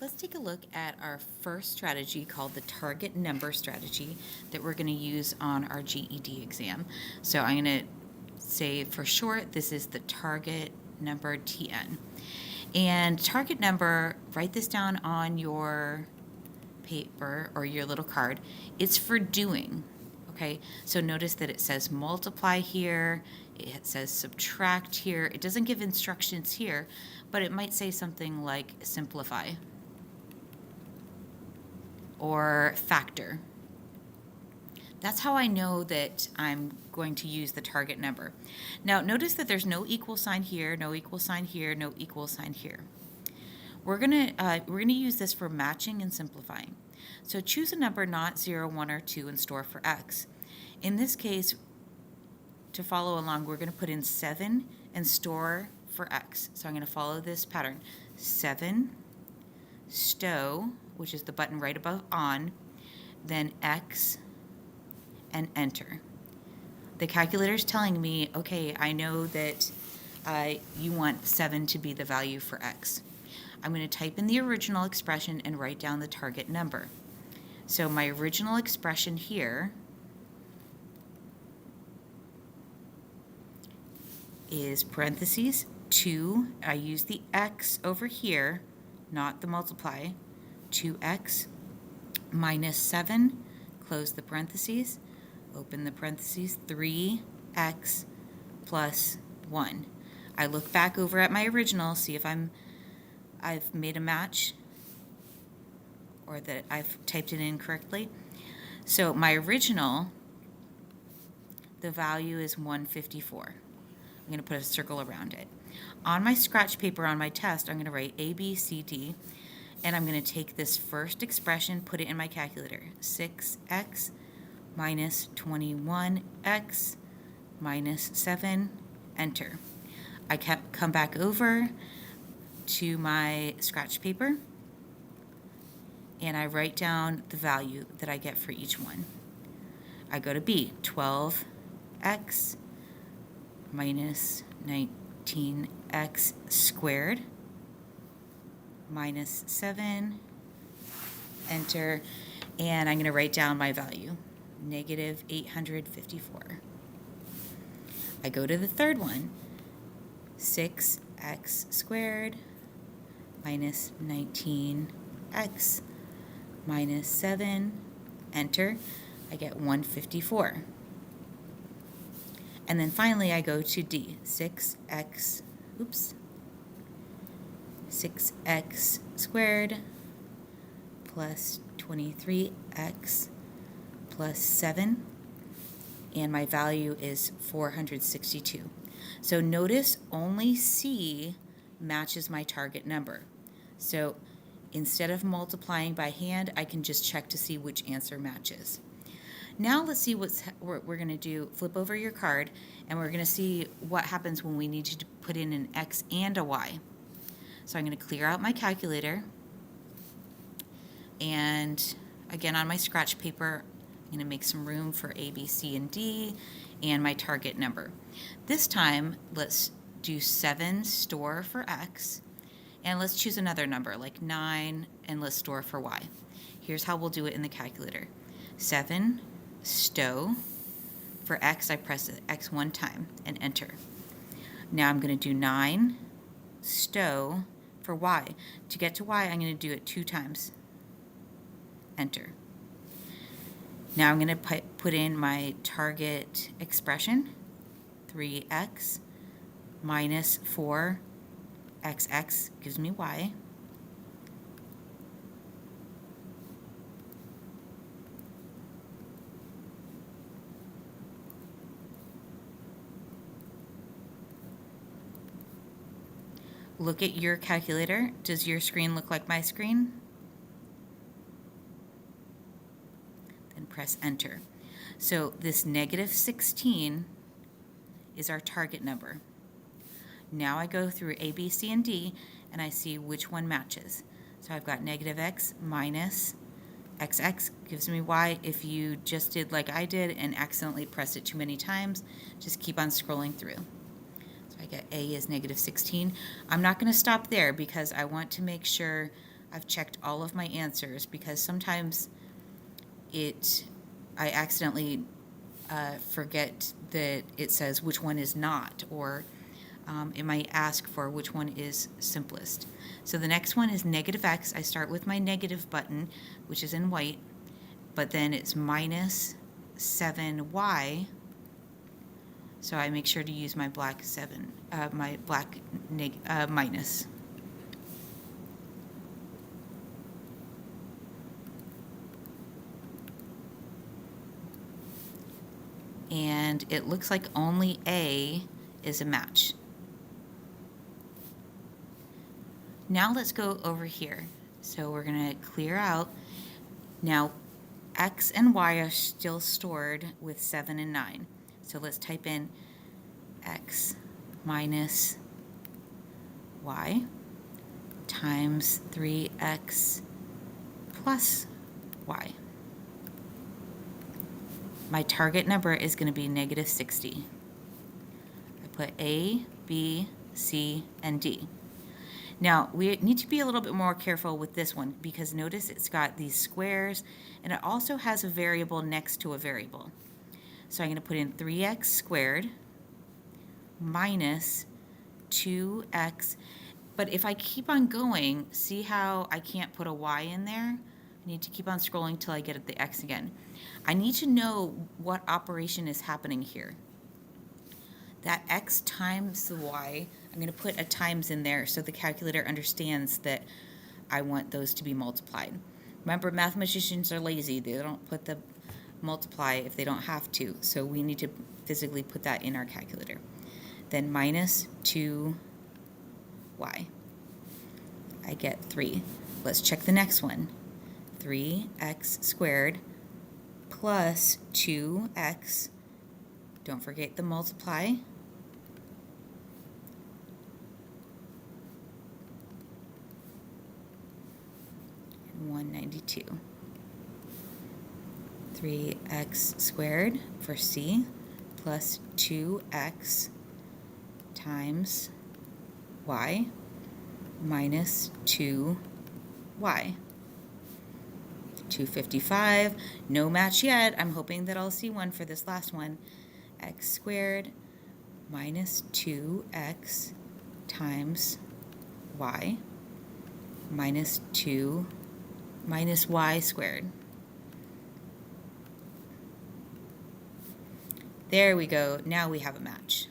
Let's take a look at our first strategy called the target number strategy that we're going to use on our GED exam. So I'm going to say for short, this is the target number TN. And target number, write this down on your paper or your little card. It's for doing. Okay, so notice that it says multiply here, it says subtract here. It doesn't give instructions here, but it might say something like simplify or factor. That's how I know that I'm going to use the target number. Now notice that there's no equal sign here, no equal sign here, no equal sign here. We're gonna use this for matching and simplifying. So choose a number not 0, 1, or 2 and store for x. In this case, to follow along, we're gonna put in 7 and store for x. So I'm gonna follow this pattern. 7, stow, which is the button right above on, then x, and enter. The calculator is telling me, okay, I know that you want 7 to be the value for x. I'm going to type in the original expression and write down the target number. So my original expression here is parentheses 2. I use the x over here, not the multiply. 2x minus 7, close the parentheses, open the parentheses, 3x plus 1. I look back over at my original, see if I've made a match or that I've typed it in correctly. So my original, the value is 154. I'm going to put a circle around it. On my scratch paper on my test, I'm going to write A, B, C, D, and I'm going to take this first expression, put it in my calculator. 6x minus 21x minus 7, enter. I come back over to my scratch paper and I write down the value that I get for each one. I go to B, 12x minus 19x squared minus 7, enter, and I'm going to write down my value, negative 854. I go to the third one, 6x squared minus 19x minus 7, enter, I get 154. And then finally I go to D, 6x squared plus 23x plus 7, and my value is 462. So notice only C matches my target number. So instead of multiplying by hand, I can just check to see which answer matches. Now let's see what we're going to do. Flip over your card and we're going to see what happens when we need to put in an X and a Y. So I'm going to clear out my calculator, and again on my scratch paper I'm going to make some room for A, B, C, and D and my target number. This time let's do 7 store for X, and let's choose another number like 9 and let's store for Y. Here's how we'll do it in the calculator. 7 stow for X, I press X one time and enter. Now I'm going to do 9 stow for Y. To get to Y, I'm going to do it 2 times. Enter. Now I'm going to put in my target expression, 3x minus 4xx gives me Y. Look at your calculator. Does your screen look like my screen? Then press enter. So this negative 16 is our target number. Now I go through A, B, C, and D and I see which one matches. So I've got negative x minus xx gives me y. If you just did like I did and accidentally pressed it too many times, just keep on scrolling through. I get A is negative 16. I'm not going to stop there because I want to make sure I've checked all of my answers because sometimes I accidentally forget that it says which one is not, or it might ask for which one is simplest. So the next one is negative x. I start with my negative button, which is in white, but then it's minus 7y. So I make sure to use my black minus. And it looks like only A is a match. Now let's go over here. So we're going to clear out. Now x and y are still stored with 7 and 9. So let's type in x minus y times 3x plus y. My target number is going to be negative 60. I put A, B, C, and D. Now, we need to be a little bit more careful with this one because notice it's got these squares and it also has a variable next to a variable. So I'm going to put in 3x squared minus 2x. But if I keep on going, see how I can't put a y in there? I need to keep on scrolling till I get at the x again. I need to know what operation is happening here. That x times the y, I'm going to put a times in there so the calculator understands that I want those to be multiplied. Remember, mathematicians are lazy. They don't put the multiply if they don't have to. So we need to physically put that in our calculator. Then minus 2y. I get 3. Let's check the next one. 3x squared plus 2x. Don't forget the multiply. And 192. 3x squared for C plus 2x times y minus 2y. 255, no match yet. I'm hoping that I'll see one for this last one. X squared minus 2x times y minus 2 minus y squared. There we go. Now we have a match.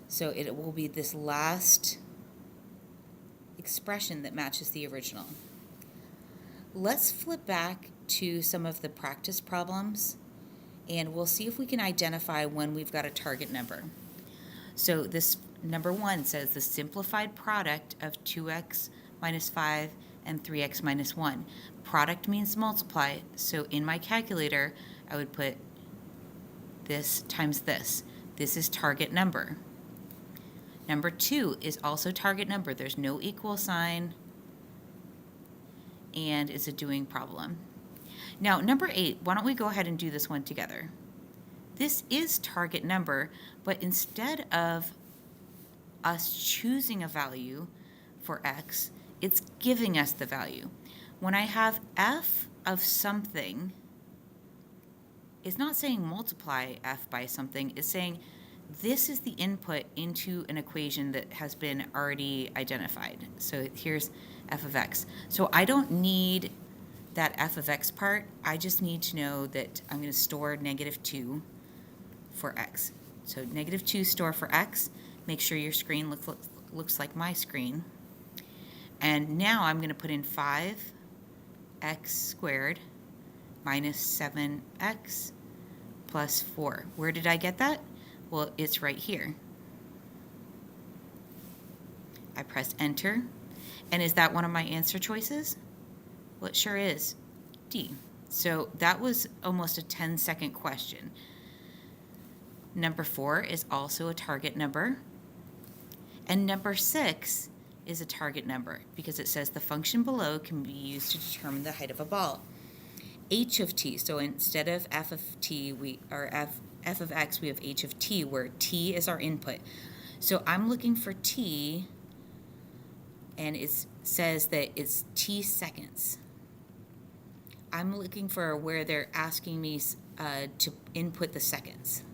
So it will be this last expression that matches the original. Let's flip back to some of the practice problems and we'll see if we can identify when we've got a target number. So this number 1 says the simplified product of 2x minus 5 and 3x minus 1. Product means multiply, so in my calculator I would put this times this. This is target number. Number 2 is also target number. There's no equal sign, and it's a doing problem. Now, number 8, why don't we go ahead and do this one together? This is target number, but instead of us choosing a value for x, it's giving us the value. When I have f of something, it's not saying multiply f by something, it's saying this is the input into an equation that has been already identified. So here's f of x. So I don't need that f of x part. I just need to know that I'm going to store negative 2 for x. So negative 2 store for x. Make sure your screen looks like my screen. And now I'm going to put in 5x squared minus 7x plus 4. Where did I get that? Well, it's right here. I press enter. And is that one of my answer choices? Well, it sure is. D. So that was almost a 10-second question. Number 4 is also a target number. And number 6 is a target number because it says the function below can be used to determine the height of a ball. H of t, so instead of f of t, f of x, we have h of t, where t is our input. So I'm looking for t and it says that it's t seconds. I'm looking for where they're asking me to input the seconds.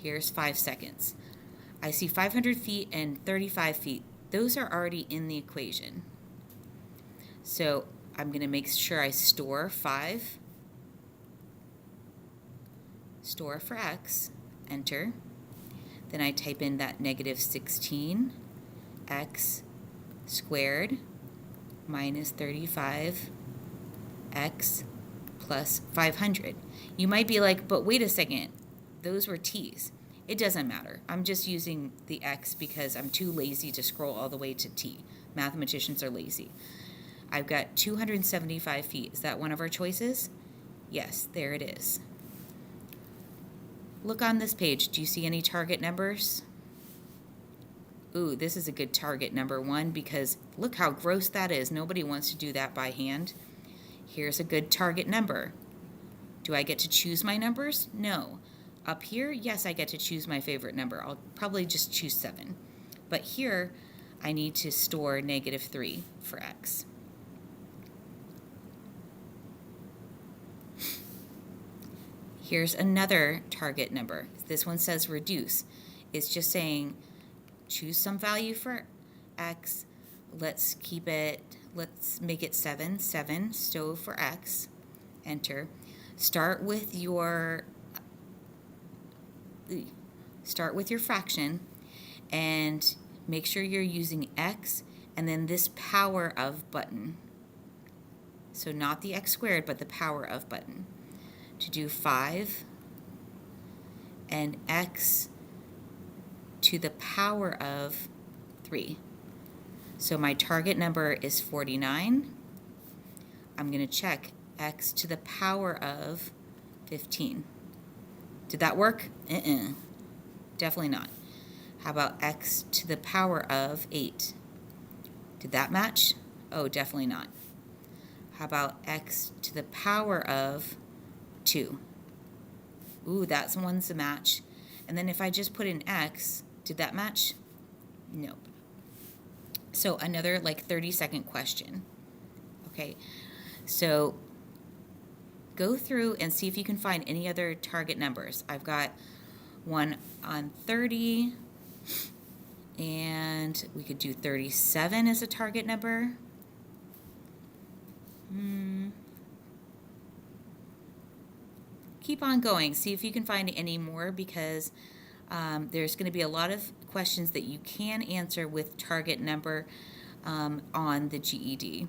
Here's 5 seconds. I see 500 feet and 35 feet. Those are already in the equation. So I'm going to make sure I store 5, store for x, enter. Then I type in that negative 16 x squared minus 35 x plus 500. You might be like, but wait a second, those were t's. It doesn't matter. I'm just using the x because I'm too lazy to scroll all the way to t. Mathematicians are lazy. I've got 275 feet. Is that one of our choices? Yes, there it is. Look on this page. Do you see any target numbers? Ooh, this is a good target number 1 because look how gross that is. Nobody wants to do that by hand. Here's a good target number. Do I get to choose my numbers? No. Up here, yes, I get to choose my favorite number. I'll probably just choose 7. But here, I need to store negative 3 for x. Here's another target number. This one says reduce. It's just saying choose some value for x. Let's make it 7. 7, stove for x. Enter. Start with your fraction and make sure you're using x and then this power of button. So not the x squared, but the power of button. To do 5 and x to the power of 3. So my target number is 49. I'm going to check x to the power of 15. Did that work? Definitely not. How about x to the power of 8? Did that match? Oh, definitely not. How about x to the power of 2? Ooh, that one's a match. And then if I just put in x, did that match? Nope. So another like 30-second question. Okay, so go through and see if you can find any other target numbers. I've got one on 30, and we could do 37 as a target number. Keep on going. See if you can find any more because there's going to be a lot of questions that you can answer with target number on the GED.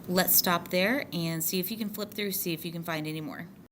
Let's stop there and see if you can flip through, see if you can find any more.